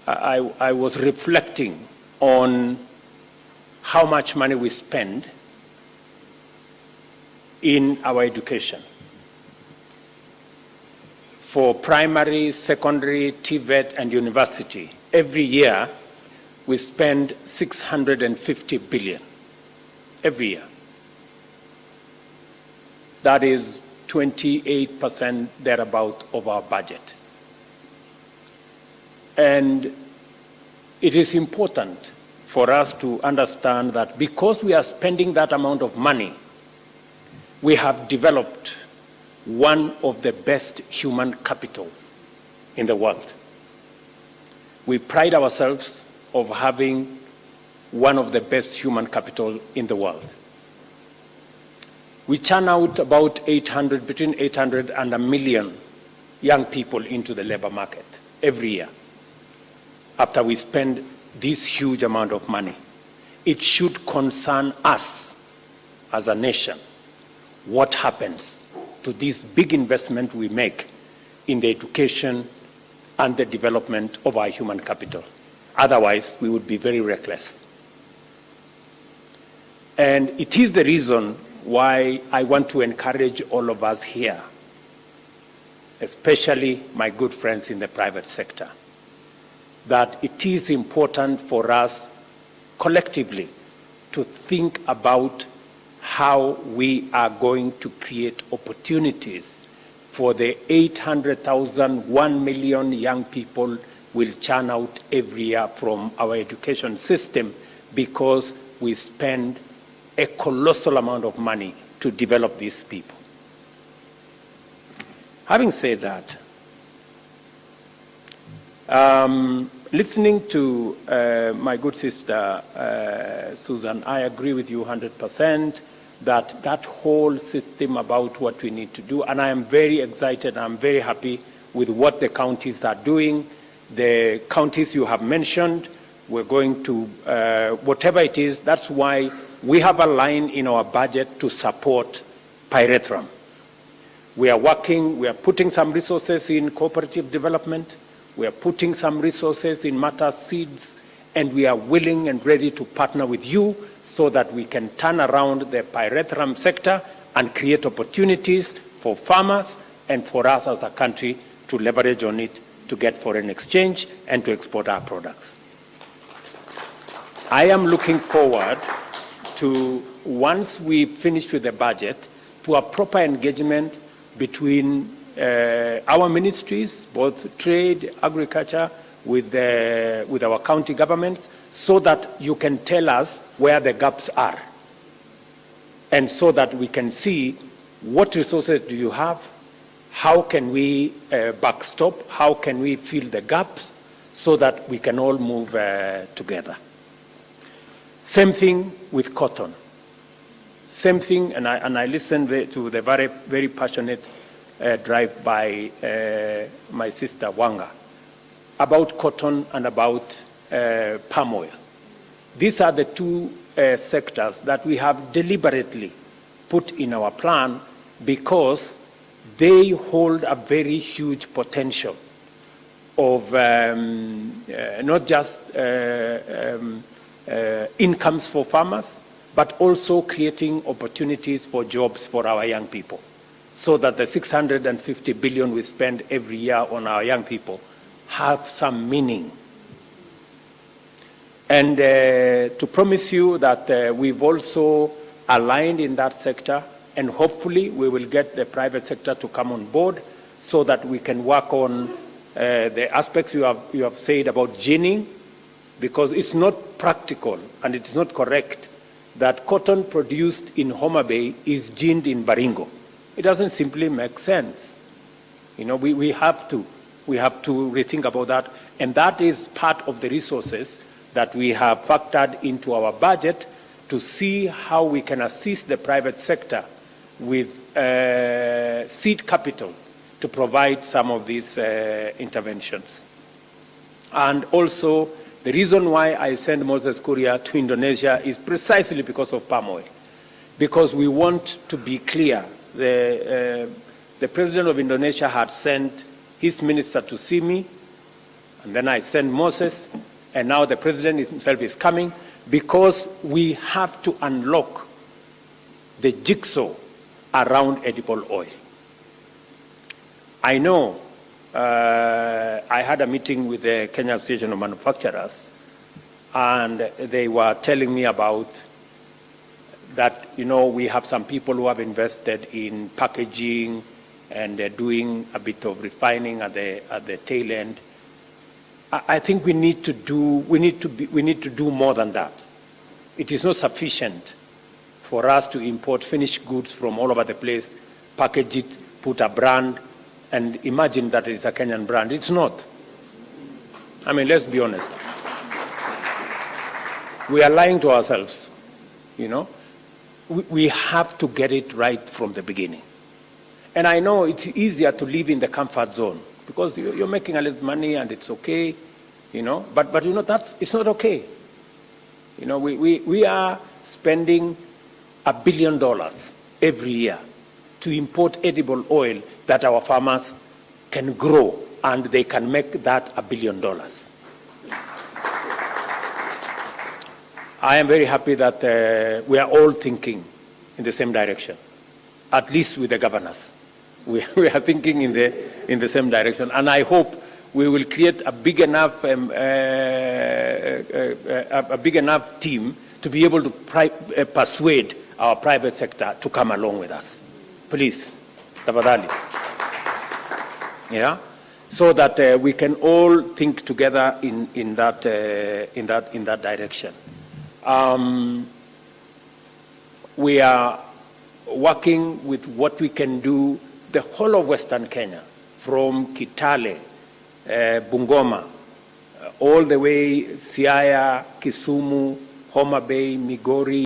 I was reflecting on how much money we spend in our education. For primary, secondary, TVET, and university, every year we spend 650 billion, every year. That is 28% thereabout of our budget. And it is important for us to understand that because we are spending that amount of money, we have developed one of the best human capital in the world. We pride ourselves of having one of the best human capital in the world. We churn out about between 800 and 1 million young people into the labor market every year. After we spend this huge amount of money, it should concern us as a nation what happens to this big investment we make in the education and the development of our human capital. Otherwise, we would be very reckless. And it is the reason why I want to encourage all of us here, especially my good friends in the private sector, that it is important for us collectively to think about how we are going to create opportunities for the 800,000, 1 million young people will churn out every year from our education system, because we spend a colossal amount of money to develop these people. Having said that, listening to my good sister Susan, I agree with you 100% that that whole system about what we need to do, and I am very excited, I'm very happy with what the counties are doing. The counties you have mentioned, we're going to, whatever it is, that's why we have a line in our budget to support pyrethrum. We are working, we are putting some resources in cooperative development, we are putting some resources in matter seeds, and we are willing and ready to partner with you so that we can turn around the pyrethrum sector and create opportunities for farmers and for us as a country to leverage on it to get foreign exchange and to export our products. I am looking forward to, once we finish with the budget, to a proper engagement between our ministries, both trade, agriculture, with our county governments, so that you can tell us where the gaps are, and so that we can see what resources do you have, how can we backstop, how can we fill the gaps, so that we can all move together. Same thing with cotton. Same thing, and I listened to the very, very passionate drive by my sister Wanga about cotton and about palm oil. These are the two sectors that we have deliberately put in our plan because they hold a very huge potential of not just incomes for farmers, but also creating opportunities for jobs for our young people, so that the 650 billion we spend every year on our young people have some meaning. And to promise you that we've also aligned in that sector, and hopefully we will get the private sector to come on board so that we can work on the aspects you have said about ginning, because it's not practical and it's not correct that cotton produced in Homa Bay is ginned in Baringo. It doesn't simply make sense. You know, we have to rethink about that, and that is part of the resources that we have factored into our budget to see how we can assist the private sector with seed capital to provide some of these interventions. And also, the reason why I send Moses Kuria to Indonesia is precisely because of palm oil. Because we want to be clear. The president of Indonesia had sent his minister to see me And then I sent Moses, and now the president himself is coming, because we have to unlock the jigsaw around edible oil. I know I had a meeting with the Kenya Association of Manufacturers, and they were telling me about that, we have some people who have invested in packaging and they're doing a bit of refining at the tail end. I think we need to do more than that. It is not sufficient for us to import finished goods from all over the place, package it, put a brand, and imagine that it's a Kenyan brand. It's not. I mean, let's be honest. We are lying to ourselves, We have to get it right from the beginning. And I know it's easier to live in the comfort zone because you're making a little money and it's okay, But it's not okay. We are spending $1 billion every year to import edible oil that our farmers can grow, and they can make that $1 billion. I am very happy that we are all thinking in the same direction, at least with the governors. We are thinking in the same direction, and I hope we will create a big enough team to be able to persuade our private sector to come along with us. Please, tafadhali. Yeah, so that we can all think together in that direction. We are working with what we can do, the whole of Western Kenya, from Kitale, Bungoma, all the way Siaya, Kisumu, Homa Bay, Migori,